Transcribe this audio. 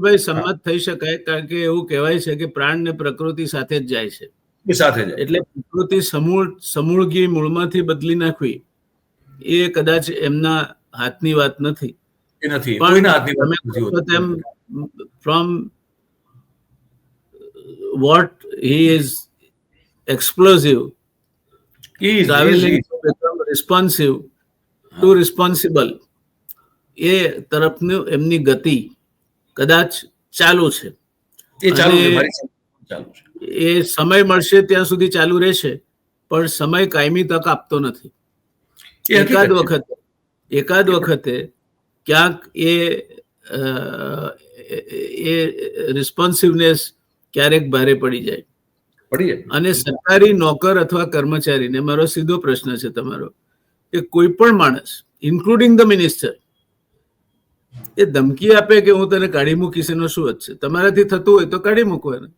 ભાઈ સંમત થઈ શકાય, કારણ કે એવું કહેવાય છે કે પ્રાણ ને પ્રકૃતિ સાથે જ જાય છે. સાથે જાય. એટલે પ્રકૃતિ સમૂળગી મૂળમાંથી બદલી નાખવી એ કદાચ એમના હાથની વાત નથી. એ નથી, પણ કોઈના હાથની વાત તમે નથી કહો તેમ હોતી. from what he is explosive, traveling to become responsive to responsible, એ તરફનું એમની ગતિ કદાચ ચાલુ છે. એ ચાલુ છે, મારી સાથે ચાલુ છે. એ સમય મળશે ત્યાં સુધી ચાલુ રહેશે, પણ સમય કાયમી તક આપતો નથી. એકાદ વખતે ક્યાંક એ રિસ્પોન્સિવનેસ ક્યારેક ભારે પડી જાય. અને સરકારી નોકર અથવા કર્મચારીને મારો સીધો પ્રશ્ન છે તમારો, કે કોઈ પણ માણસ ઇન્ક્લુડિંગ ધ મિનિસ્ટર એ ધમકી આપે કે હું તને કાઢી મૂકીશ, એનો શું જ છે? તમારાથી થતું હોય તો કાઢી મૂકો એને.